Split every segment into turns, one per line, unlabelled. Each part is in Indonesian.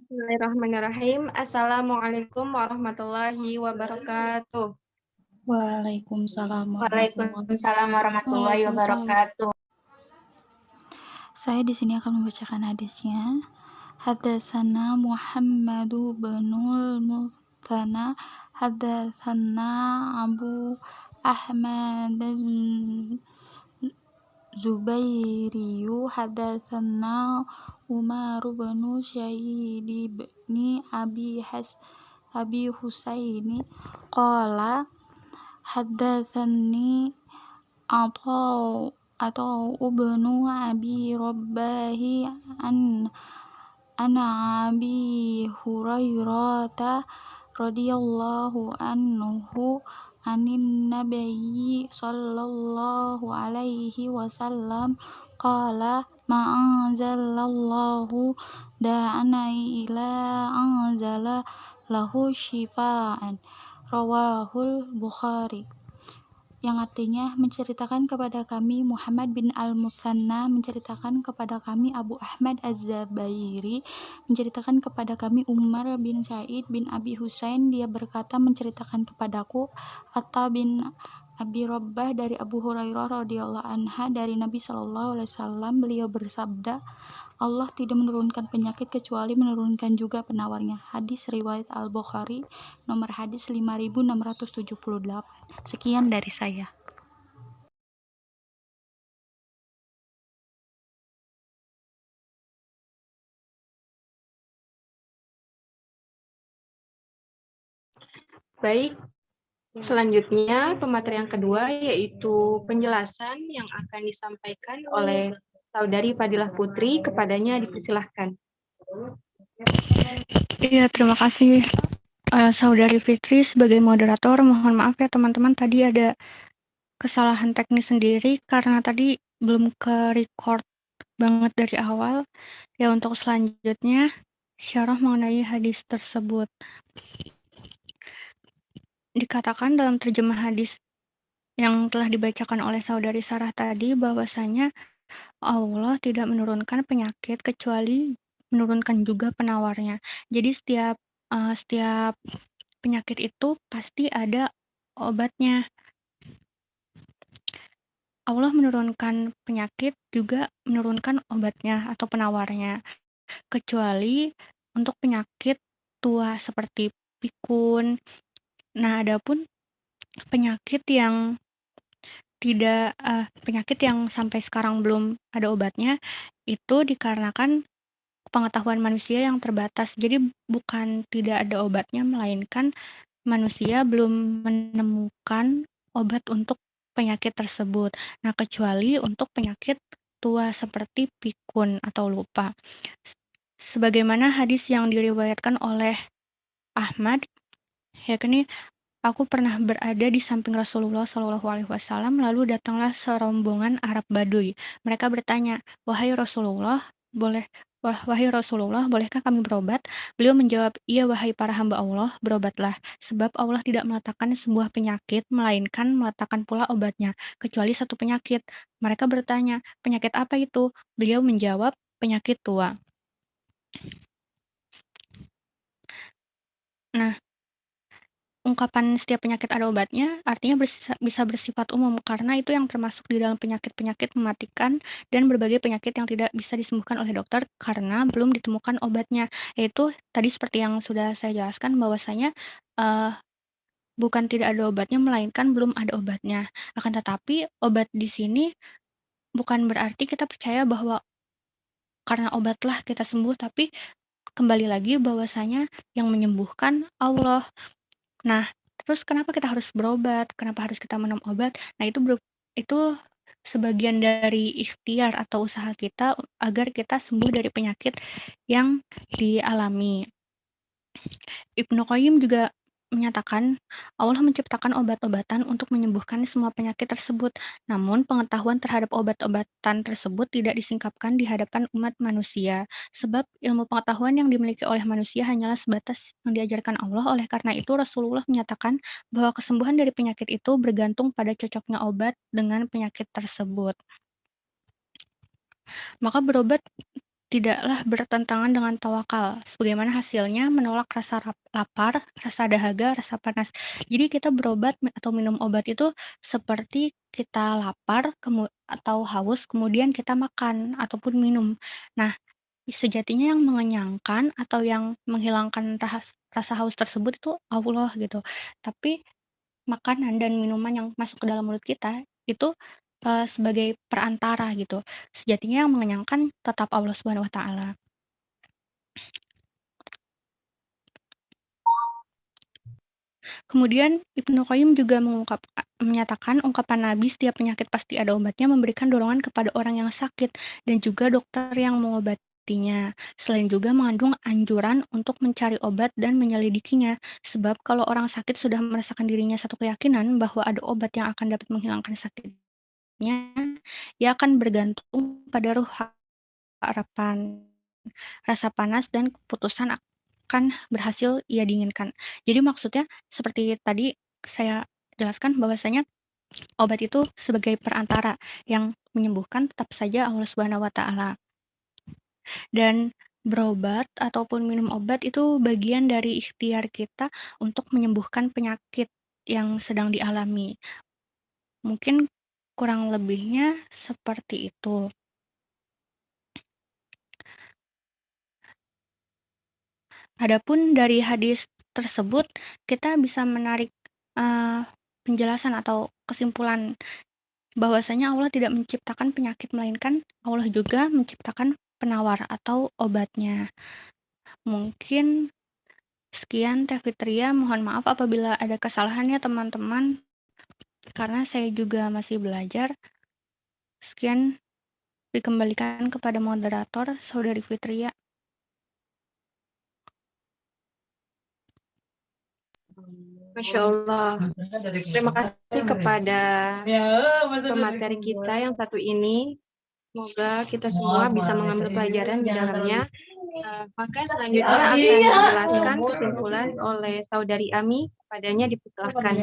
Bismillahirrahmanirrahim. Assalamualaikum warahmatullahi wabarakatuh.
Waalaikumsalam warahmatullahi
Waalaikumsalam warahmatullahi wabarakatuh.
Saya di sini akan membacakan hadisnya. Hadatsana Muhammadu binul Muthana, hadatsana Abu Ahmad Zubairiyu, hadatsana Umar bin Syahid bin Abi Husaini qala hadatsani atau ibnu Abi Rabbahi an Abi Hurairah radhiyallahu anhu anin nabiyyi sallallahu alaihi wasallam qala ma'anzalallahu da'ana ila anzala lahu shifaan, rawahul Bukhari, yang artinya menceritakan kepada kami Muhammad bin Al-Mutsanna, menceritakan kepada kami Abu Ahmad Az-Zubairi, menceritakan kepada kami Umar bin Sa'id bin Abi Husain, dia berkata menceritakan kepadaku Atta bin Abi Rabbah dari Abu Hurairah radhiyallahu anha dari Nabi sallallahu alaihi wasallam, beliau bersabda, Allah tidak menurunkan penyakit kecuali menurunkan juga penawarnya. Hadis riwayat Al-Bukhari, nomor hadis 5678. Sekian dari saya.
Baik, selanjutnya pemateri yang kedua yaitu penjelasan yang akan disampaikan oleh Saudari Fadilah Putri. Kepadanya dipersilahkan.
Iya, terima kasih Saudari Fitri sebagai moderator. Mohon maaf ya teman-teman, tadi ada kesalahan teknis sendiri karena tadi belum ke record banget dari awal. Ya, untuk selanjutnya syarah mengenai hadis tersebut. Dikatakan dalam terjemah hadis yang telah dibacakan oleh Saudari Sarah tadi bahwasanya Allah tidak menurunkan penyakit kecuali menurunkan juga penawarnya. Jadi setiap penyakit itu pasti ada obatnya. Allah menurunkan penyakit juga menurunkan obatnya atau penawarnya. Kecuali untuk penyakit tua seperti pikun. Nah, adapun penyakit yang penyakit yang sampai sekarang belum ada obatnya itu dikarenakan pengetahuan manusia yang terbatas. Jadi bukan tidak ada obatnya, melainkan manusia belum menemukan obat untuk penyakit tersebut. Nah, kecuali untuk penyakit tua seperti pikun atau lupa. Sebagaimana hadis yang diriwayatkan oleh Ahmad, yakni aku pernah berada di samping Rasulullah SAW, lalu datanglah serombongan Arab Baduy. Mereka bertanya, wahai Rasulullah, bolehkah kami berobat? Beliau menjawab, iya wahai para hamba Allah, berobatlah. Sebab Allah tidak meletakkan sebuah penyakit, melainkan meletakkan pula obatnya, kecuali satu penyakit. Mereka bertanya, penyakit apa itu? Beliau menjawab, penyakit tua. Nah, ungkapan setiap penyakit ada obatnya artinya bisa bersifat umum karena itu yang termasuk di dalam penyakit-penyakit mematikan dan berbagai penyakit yang tidak bisa disembuhkan oleh dokter karena belum ditemukan obatnya. Yaitu tadi seperti yang sudah saya jelaskan bahwasanya bukan tidak ada obatnya melainkan belum ada obatnya. Akan tetapi obat di sini bukan berarti kita percaya bahwa karena obatlah kita sembuh, tapi kembali lagi bahwasanya yang menyembuhkan Allah. Nah, terus kenapa kita harus berobat? Kenapa harus kita minum obat? Nah, itu sebagian dari ikhtiar atau usaha kita agar kita sembuh dari penyakit yang dialami. Ibnu Qayyim juga menyatakan Allah menciptakan obat-obatan untuk menyembuhkan semua penyakit tersebut. Namun pengetahuan terhadap obat-obatan tersebut tidak disingkapkan di hadapan umat manusia. Sebab ilmu pengetahuan yang dimiliki oleh manusia hanyalah sebatas yang diajarkan Allah. Oleh karena itu Rasulullah menyatakan bahwa kesembuhan dari penyakit itu bergantung pada cocoknya obat dengan penyakit tersebut. Maka berobat tidaklah bertentangan dengan tawakal, sebagaimana hasilnya menolak rasa lapar, rasa dahaga, rasa panas. Jadi kita berobat atau minum obat itu seperti kita lapar atau haus, kemudian kita makan ataupun minum. Nah, sejatinya yang mengenyangkan atau yang menghilangkan rasa haus tersebut itu Allah gitu. Tapi makanan dan minuman yang masuk ke dalam mulut kita itu, sebagai perantara gitu. Sejatinya yang mengenyangkan tetap Allah Subhanahu wa taala. Kemudian Ibnu Qayyim juga menyatakan ungkapan Nabi setiap penyakit pasti ada obatnya memberikan dorongan kepada orang yang sakit dan juga dokter yang mengobatinya. Selain juga mengandung anjuran untuk mencari obat dan menyelidikinya. Sebab kalau orang sakit sudah merasakan dirinya satu keyakinan bahwa ada obat yang akan dapat menghilangkan sakitnya, ia akan bergantung pada ruh harapan, rasa panas dan keputusan akan berhasil ia dinginkan. Jadi maksudnya seperti tadi saya jelaskan bahwasanya obat itu sebagai perantara yang menyembuhkan tetap saja Allah Subhanahu wa taala. Dan berobat ataupun minum obat itu bagian dari ikhtiar kita untuk menyembuhkan penyakit yang sedang dialami. Mungkin kurang lebihnya seperti itu. Adapun dari hadis tersebut, kita bisa menarik penjelasan atau kesimpulan bahwasanya Allah tidak menciptakan penyakit, melainkan Allah juga menciptakan penawar atau obatnya. Mungkin sekian Teh Fitria, mohon maaf apabila ada kesalahannya teman-teman, karena saya juga masih belajar. Sekian dikembalikan kepada moderator, Saudari Fitria.
Masya Allah. Terima kasih kepada pemateri kita yang satu ini. Semoga kita semua bisa mengambil pelajaran di dalamnya. Maka selanjutnya akan dijelaskan kesimpulan oleh Saudari Ami. Kepadanya dipersilakan.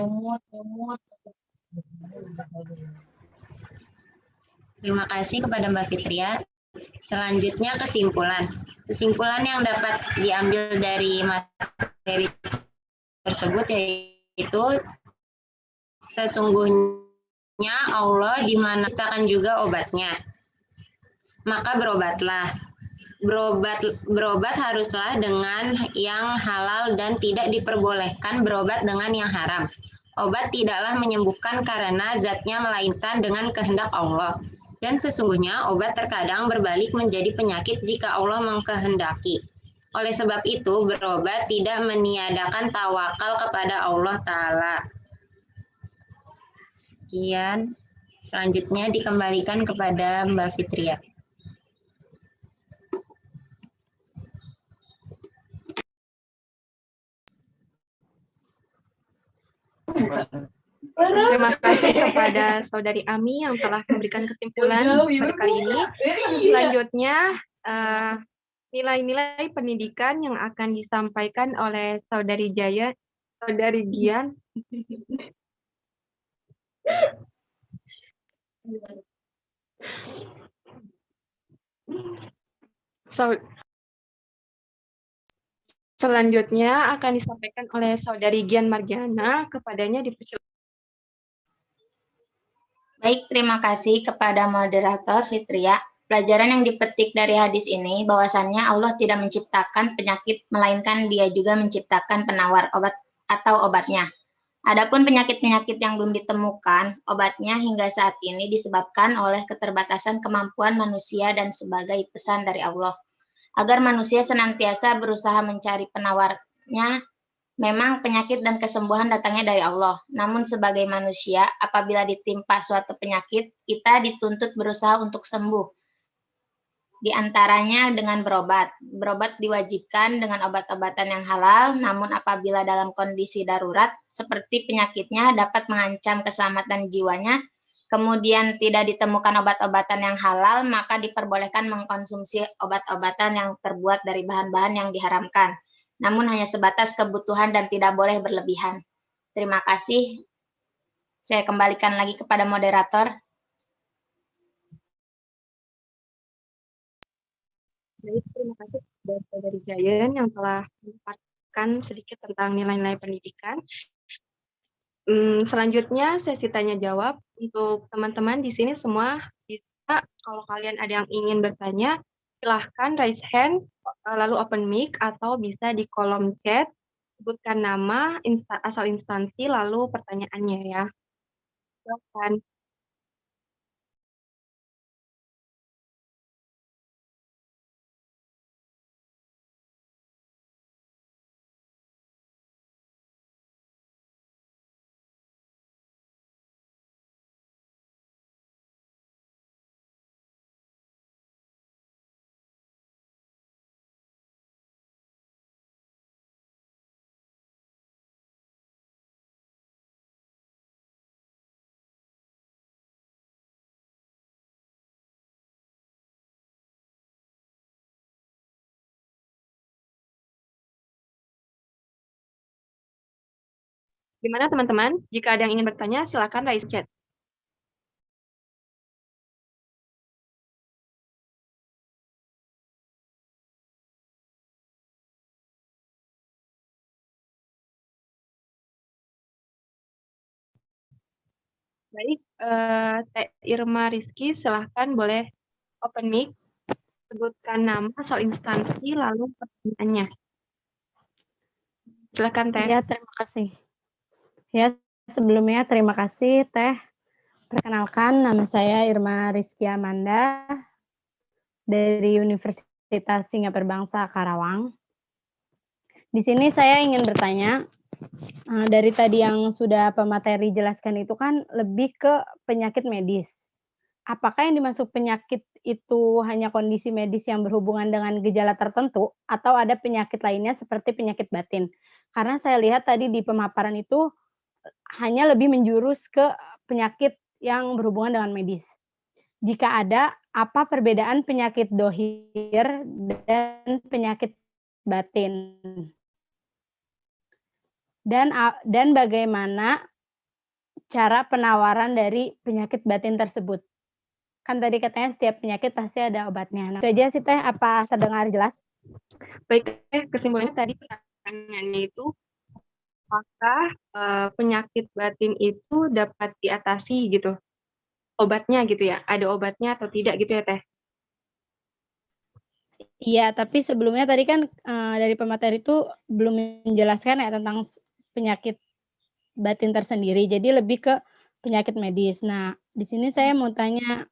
Terima kasih kepada Mbak Fitria. Selanjutnya kesimpulan. Kesimpulan yang dapat diambil dari materi tersebut yaitu sesungguhnya Allah dimanakan juga obatnya. Maka berobatlah. Berobat haruslah dengan yang halal dan tidak diperbolehkan berobat dengan yang haram. Obat tidaklah menyembuhkan karena zatnya melainkan dengan kehendak Allah. Dan sesungguhnya obat terkadang berbalik menjadi penyakit jika Allah mengkehendaki. Oleh sebab itu, berobat tidak meniadakan tawakal kepada Allah Ta'ala. Sekian. Selanjutnya dikembalikan kepada Mbak Fitria.
Terima kasih kepada Saudari Ami yang telah memberikan kesimpulan pada kali ini. Selanjutnya, nilai-nilai pendidikan yang akan disampaikan oleh Saudari Gian. Selanjutnya akan disampaikan oleh Saudari Gian Margiana. Kepadanya dipersilakan.
Baik, terima kasih kepada moderator Fitria. Pelajaran yang dipetik dari hadis ini bahwasannya Allah tidak menciptakan penyakit, melainkan Dia juga menciptakan penawar obat atau obatnya. Adapun penyakit-penyakit yang belum ditemukan, obatnya hingga saat ini disebabkan oleh keterbatasan kemampuan manusia dan sebagai pesan dari Allah. Agar manusia senantiasa berusaha mencari penawarnya. Memang penyakit dan kesembuhan datangnya dari Allah. Namun sebagai manusia, apabila ditimpa suatu penyakit, kita dituntut berusaha untuk sembuh. Di antaranya dengan berobat. Berobat diwajibkan dengan obat-obatan yang halal, namun apabila dalam kondisi darurat, seperti penyakitnya dapat mengancam keselamatan jiwanya, kemudian tidak ditemukan obat-obatan yang halal, maka diperbolehkan mengkonsumsi obat-obatan yang terbuat dari bahan-bahan yang diharamkan. Namun hanya sebatas kebutuhan dan tidak boleh berlebihan. Terima kasih. Saya kembalikan lagi kepada moderator.
Baik, terima kasih dari Giant yang telah memaparkan sedikit tentang nilai-nilai pendidikan. Selanjutnya sesi tanya jawab untuk teman-teman di sini semua bisa, kalau kalian ada yang ingin bertanya, silahkan raise hand, lalu open mic, atau bisa di kolom chat, sebutkan nama, asal instansi, lalu pertanyaannya ya. Silakan. Gimana teman-teman? Jika ada yang ingin bertanya, silakan raise chat. Baik, Teh Irma Rizky, silahkan boleh open mic, sebutkan nama, asal instansi, lalu pertanyaannya. Silakan Teh.
Ya, terima kasih. Ya, sebelumnya terima kasih Teh. Perkenalkan, nama saya Irma Rizky Amanda dari Universitas Singapura Bangsa Karawang. Di sini saya ingin bertanya, dari tadi yang sudah pemateri jelaskan itu kan lebih ke penyakit medis. Apakah yang dimaksud penyakit itu hanya kondisi medis yang berhubungan dengan gejala tertentu atau ada penyakit lainnya seperti penyakit batin? Karena saya lihat tadi di pemaparan itu hanya lebih menjurus ke penyakit yang berhubungan dengan medis. Jika ada, apa perbedaan penyakit dohir dan penyakit batin? Dan bagaimana cara penawaran dari penyakit batin tersebut? Kan tadi katanya setiap penyakit pasti ada obatnya. Nah, itu aja sih Teh, apa terdengar jelas?
Baik, kesimpulannya tadi pertanyaannya itu, apakah penyakit batin itu dapat diatasi gitu? Obatnya gitu ya? Ada obatnya atau tidak gitu ya Teh?
Iya, tapi sebelumnya tadi kan, dari pemateri itu belum menjelaskan ya tentang penyakit batin tersendiri, jadi lebih ke penyakit medis. Nah, di sini saya mau tanya,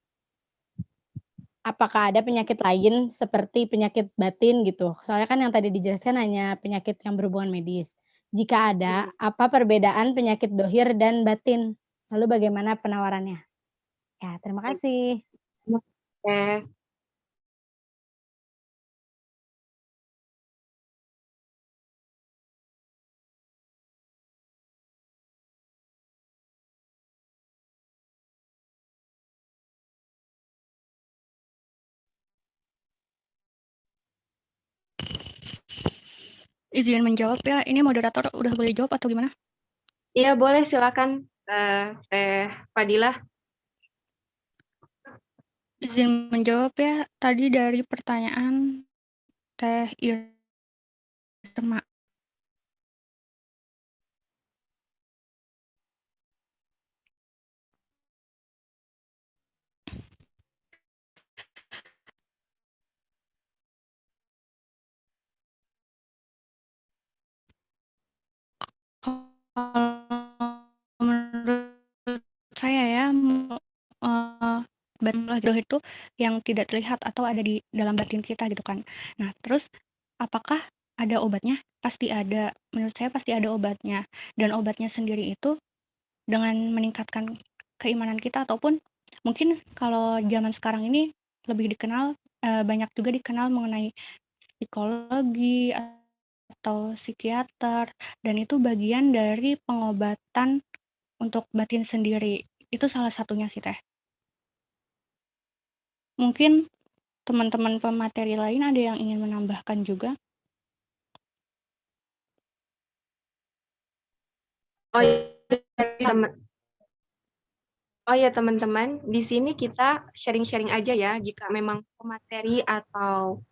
apakah ada penyakit lain seperti penyakit batin gitu? Soalnya kan yang tadi dijelaskan hanya penyakit yang berhubungan medis. Jika ada, apa perbedaan penyakit dohir dan batin? Lalu bagaimana penawarannya? Ya, terima kasih.
Teh.
Izin menjawab ya, ini moderator udah boleh jawab atau gimana?
Iya boleh, silakan Teh Fadilah.
Izin menjawab ya, tadi dari pertanyaan Teh Irma. Menurut saya ya, batin itu yang tidak terlihat atau ada di dalam batin kita gitu kan. Nah, terus apakah ada obatnya? Pasti ada. Menurut saya pasti ada obatnya. Dan obatnya sendiri itu dengan meningkatkan keimanan kita ataupun mungkin kalau zaman sekarang ini lebih dikenal, banyak juga dikenal mengenai psikologi atau psikiater, dan itu bagian dari pengobatan untuk batin sendiri. Itu salah satunya sih, Teh. Mungkin teman-teman pemateri lain ada yang ingin menambahkan juga?
Oh ya teman-teman, di sini kita sharing-sharing aja ya, jika memang pemateri atau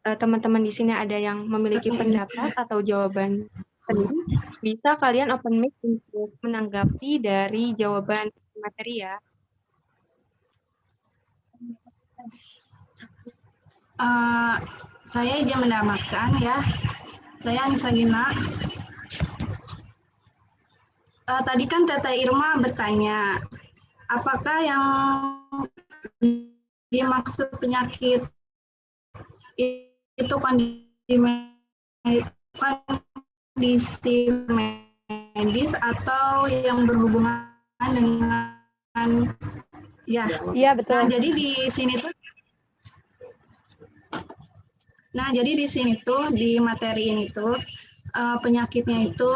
teman-teman di sini ada yang memiliki pendapat atau jawaban sendiri, bisa kalian open mic untuk menanggapi dari jawaban materi ya.
Saya izin menambahkan ya. Saya Anissa Gina. Tadi kan Tete Irma bertanya, apakah yang dimaksud penyakit itu kondisi medis atau yang berhubungan dengan ya.
Iya, betul.
Nah, jadi di sini tuh di materi ini tuh penyakitnya itu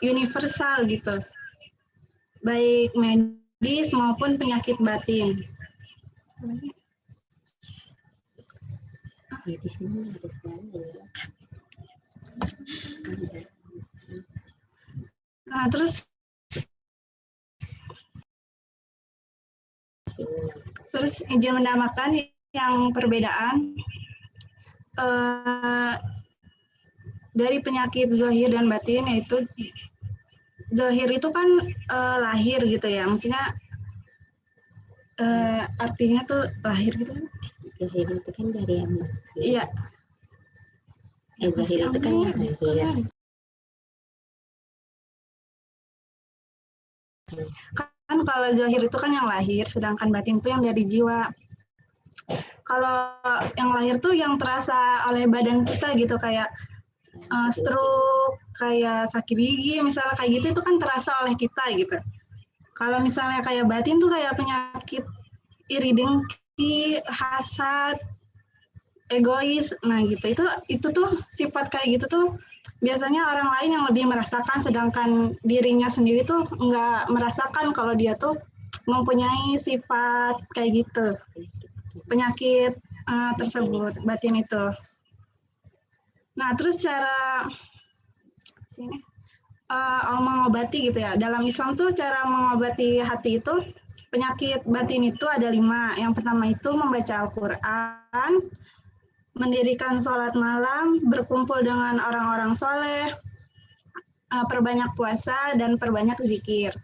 universal gitu. Baik medis maupun penyakit batin. Nah, terus izin menambahkan yang perbedaan dari penyakit zahir dan batin, yaitu zahir itu kan lahir gitu ya, maksudnya artinya tuh lahir gitu kan.
Zahir itu kan dari yang
Iya.
Zahir itu kan yang lahir.
Kan kalau zahir itu kan yang lahir, sedangkan batin itu yang dari jiwa. Kalau yang lahir tuh yang terasa oleh badan kita gitu, kayak stroke, kayak sakit gigi, misalnya kayak gitu, itu kan terasa oleh kita gitu. Kalau misalnya kayak batin tuh kayak penyakit iri dengki, hasad, egois, nah gitu. Itu tuh sifat kayak gitu tuh biasanya orang lain yang lebih merasakan, sedangkan dirinya sendiri tuh nggak merasakan kalau dia tuh mempunyai sifat kayak gitu, penyakit tersebut, batin itu. Nah, terus cara mengobati gitu ya. Dalam Islam tuh cara mengobati hati itu, penyakit batin itu ada 5. Yang pertama itu membaca Al-Quran, mendirikan sholat malam, berkumpul dengan orang-orang soleh, perbanyak puasa, dan perbanyak zikir.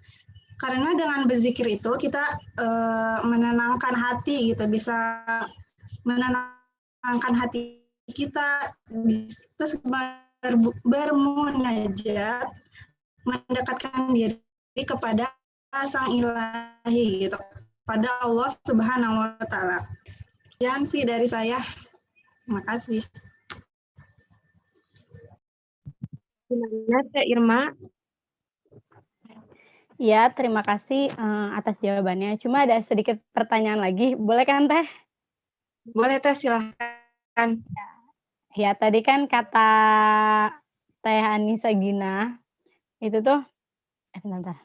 Karena dengan berzikir itu kita menenangkan hati gitu, bisa menenangkan hati kita, terus bermunajat, mendekatkan diri kepada Sang Ilahi gitu, pada Allah Subhanahu wa Ta'ala. Sekian sih dari saya. Terima kasih.
Gimana Teh Irma?
Ya, terima kasih atas jawabannya. Cuma ada sedikit pertanyaan lagi, boleh kan Teh?
Boleh Teh, silahkan.
Ya, tadi kan kata Teh Anissa Gina, itu tuh, bentar.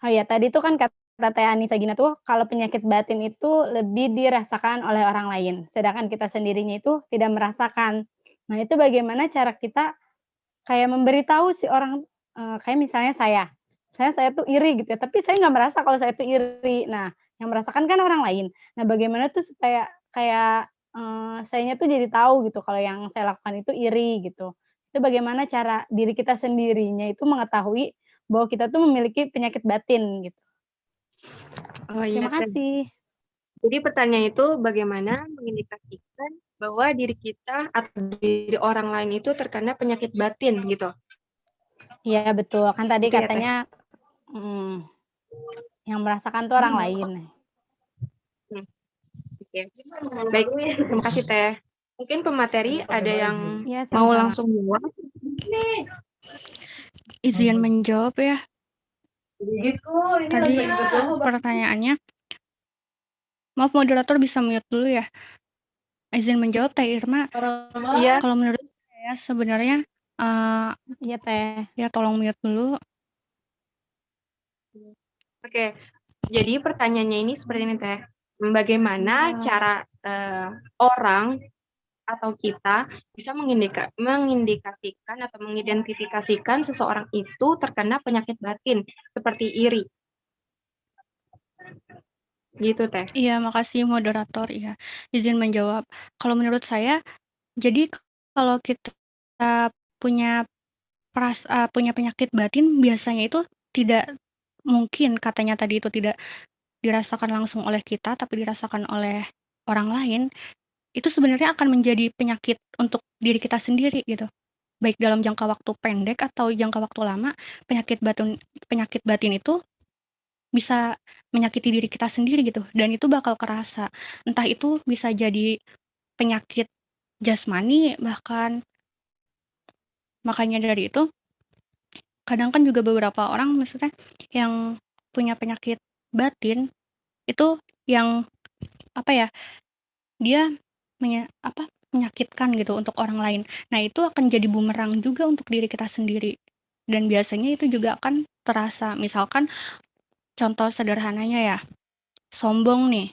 Oh ya, tadi tuh kan kata Teh Anissa Gina tuh, kalau penyakit batin itu lebih dirasakan oleh orang lain, sedangkan kita sendirinya itu tidak merasakan. Nah, itu bagaimana cara kita kayak memberitahu si orang, kayak misalnya saya tuh iri gitu ya, tapi saya nggak merasa kalau saya tuh iri. Nah, yang merasakan kan orang lain. Nah, bagaimana tuh supaya kayak, sayanya tuh jadi tahu gitu kalau yang saya lakukan itu iri gitu. Itu bagaimana cara diri kita sendirinya itu mengetahui bahwa kita tuh memiliki penyakit batin gitu.
Oh iya
Terima
Teh.
kasih.
Jadi pertanyaan itu bagaimana mengindikasikan bahwa diri kita atau diri orang lain itu terkena penyakit batin gitu.
Iya betul, kan tadi
Gitu ya, Teh?
katanya yang merasakan tuh orang lain.
Oke. Baik, terima kasih Teh. Mungkin pemateri ada yang
Iya,
mau
sama-sama.
langsung jawab?
Izin menjawab ya. Tadi pertanyaannya, maaf moderator bisa mute dulu ya. Izin menjawab Teh Irma.
Iya.
Kalau menurut saya sebenarnya
Iya Teh.
ya tolong mute dulu.
Oke. Jadi pertanyaannya ini seperti ini Teh. Bagaimana cara orang atau kita bisa mengindikasikan atau mengidentifikasikan seseorang itu terkena penyakit batin seperti iri. Gitu, Teh.
Iya, makasih moderator. Iya, izin menjawab. Kalau menurut saya, jadi kalau kita punya punya penyakit batin biasanya itu tidak mungkin katanya tadi itu tidak dirasakan langsung oleh kita, tapi dirasakan oleh orang lain, itu sebenarnya akan menjadi penyakit untuk diri kita sendiri gitu. Baik dalam jangka waktu pendek atau jangka waktu lama, penyakit batin itu bisa menyakiti diri kita sendiri gitu, dan itu bakal kerasa. Entah itu bisa jadi penyakit jasmani bahkan. Makanya dari itu, kadang kan juga beberapa orang maksudnya yang punya penyakit batin, itu yang, apa ya, dia menyakitkan gitu untuk orang lain. Nah, itu akan jadi bumerang juga untuk diri kita sendiri, dan biasanya itu juga akan terasa. Misalkan contoh sederhananya ya, sombong nih,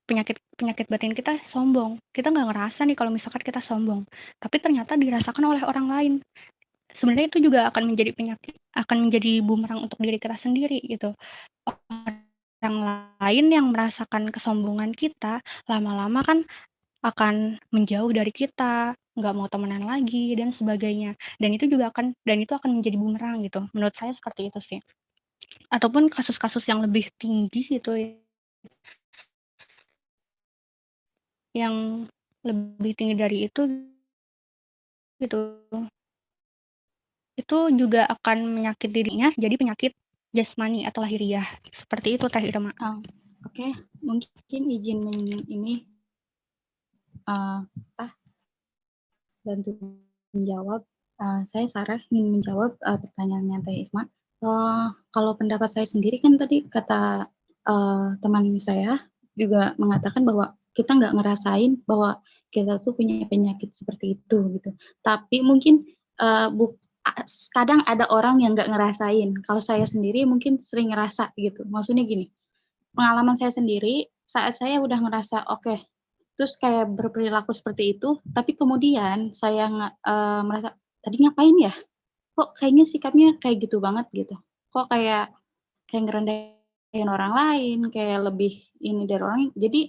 penyakit batin kita sombong. Kita nggak ngerasa nih kalau misalkan kita sombong, tapi ternyata dirasakan oleh orang lain. Sebenarnya itu juga akan menjadi bumerang untuk diri kita sendiri gitu. Orang lain yang merasakan kesombongan kita, lama-lama kan akan menjauh dari kita, nggak mau temenan lagi dan sebagainya. Dan itu akan menjadi bumerang gitu. Menurut saya seperti itu sih. Ataupun kasus-kasus yang lebih tinggi gitu ya, yang lebih tinggi dari itu gitu. Itu juga akan menyakiti dirinya jadi penyakit jasmani atau lahiriah. Seperti itu Teh Irma.
Oke, mungkin izin bantu menjawab. Saya Sarah ingin menjawab pertanyaannya Teh Irma. Kalau pendapat saya sendiri kan tadi kata teman saya juga mengatakan bahwa kita nggak ngerasain bahwa kita tuh punya penyakit seperti itu gitu. Tapi mungkin kadang ada orang yang nggak ngerasain. Kalau saya sendiri mungkin sering ngerasa gitu. Maksudnya gini, pengalaman saya sendiri saat saya udah ngerasa oke, terus kayak berperilaku seperti itu, tapi kemudian saya merasa, "Tadi ngapain ya? Kok kayaknya sikapnya kayak gitu banget?" Gitu. Kok kayak ngerendahin orang lain, kayak lebih ini dari orang lain. Jadi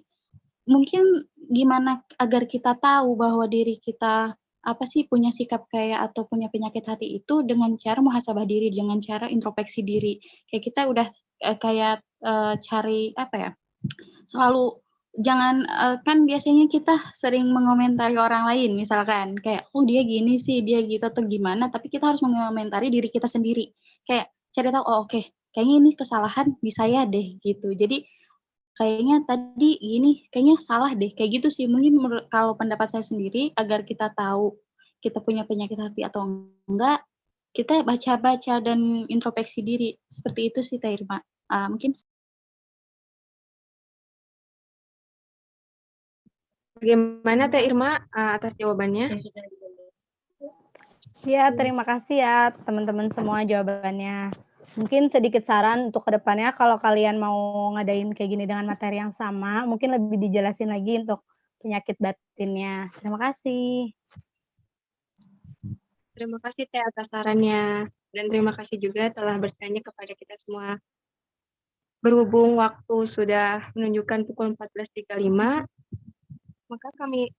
mungkin gimana agar kita tahu bahwa diri kita, apa sih, punya sikap kayak atau punya penyakit hati itu dengan cara muhasabah diri, dengan cara introspeksi diri. Kayak kita udah, kayak, cari, apa ya, selalu jangan, kan biasanya kita sering mengomentari orang lain misalkan kayak, "Oh dia gini sih, dia gitu," atau gimana, tapi kita harus mengomentari diri kita sendiri. Kayak cari tahu, "Oh oke, kayaknya ini kesalahan di saya deh," gitu. Jadi kayaknya tadi gini, kayaknya salah deh, kayak gitu sih. Mungkin kalau pendapat saya sendiri agar kita tahu kita punya penyakit hati atau enggak, kita baca-baca dan introspeksi diri. Seperti itu sih Teh Irma. Mungkin
Bagaimana Teh Irma atas jawabannya?
Ya, terima kasih ya teman-teman semua jawabannya. Mungkin sedikit saran untuk kedepannya kalau kalian mau ngadain kayak gini dengan materi yang sama, mungkin lebih dijelasin lagi untuk penyakit batinnya. Terima kasih.
Terima kasih Teh atas sarannya. Dan terima kasih juga telah bertanya kepada kita semua. Berhubung waktu sudah menunjukkan pukul 14.35, maka kami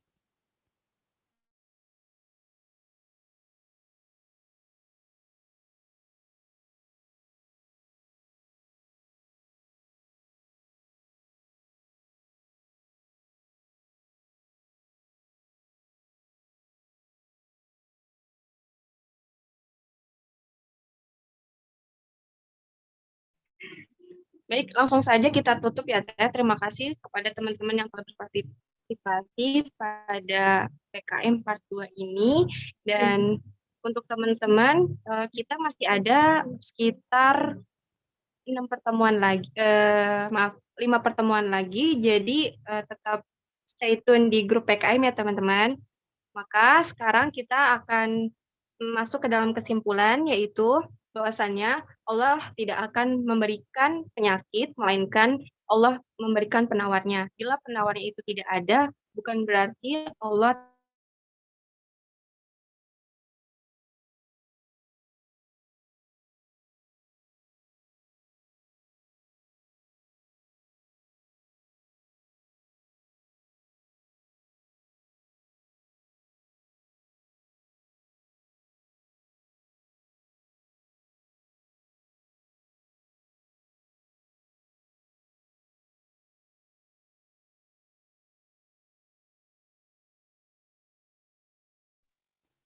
baik, langsung saja kita tutup ya Teh. Terima kasih kepada teman-teman yang telah berpartisipasi pada PKM part 2 ini. Dan untuk teman-teman, kita masih ada sekitar 5 pertemuan lagi. Jadi tetap stay tune di grup PKM ya teman-teman. Maka sekarang kita akan masuk ke dalam kesimpulan, yaitu bahwasannya Allah tidak akan memberikan penyakit, melainkan Allah memberikan penawarnya. Bila penawarnya itu tidak ada, bukan berarti Allah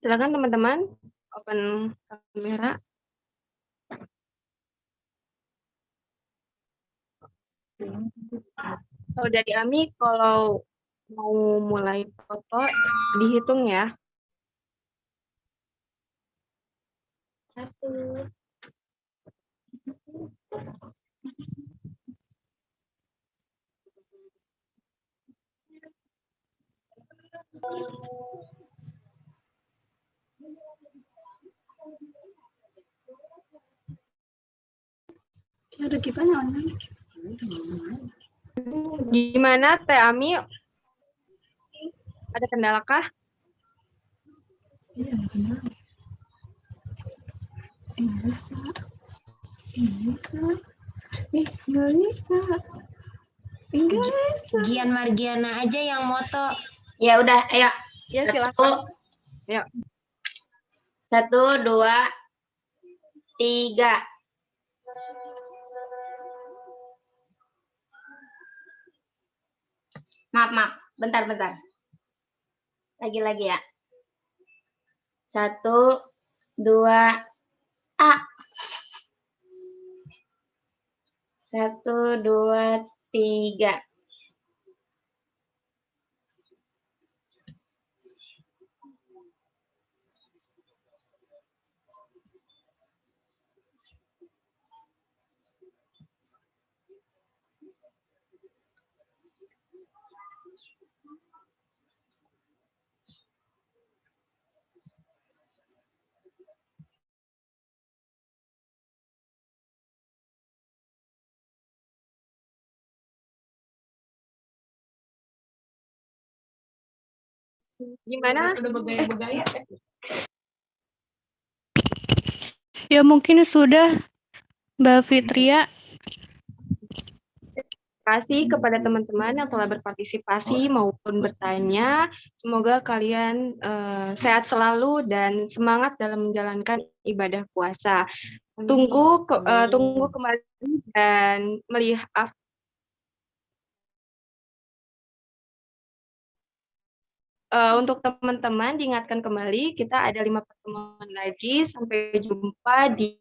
Silakan teman-teman, open kamera. Kalau dari Ami, kalau mau mulai foto, dihitung ya. 1.
Ada kitanya online.
Gimana Teh Ami? Ada kendala kah?
Iya, benar. Nggak bisa. Nggak bisa.
Gian Margiana aja yang moto.
Ya udah, ayo.
Ya,
Satu,
silakan. Ya.
1, 2, 3. Maaf. Bentar. Lagi ya. 1, 2, A. 1, 2, 3.
Gimana?
Ya mungkin sudah, Mbak Fitria.
Terima kasih kepada teman-teman yang telah berpartisipasi maupun bertanya. Semoga kalian sehat selalu dan semangat dalam menjalankan ibadah puasa. Tunggu kembali dan melihat untuk teman-teman diingatkan kembali kita ada 5 pertemuan lagi. Sampai jumpa di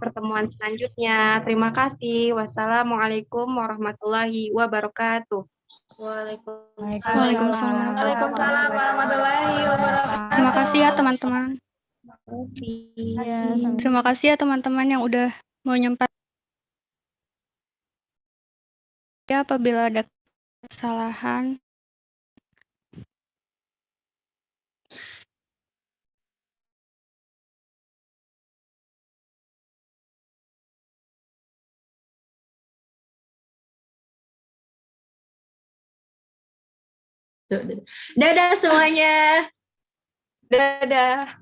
pertemuan selanjutnya. Terima kasih. Wassalamualaikum warahmatullahi wabarakatuh.
Waalaikumsalam.
Waalaikumsalam warahmatullahi wabarakatuh.
Terima kasih ya teman-teman. Terima kasih ya teman-teman yang udah mau nyempat. Ya, apabila ada kesalahan.
Dadah semuanya.
Dadah.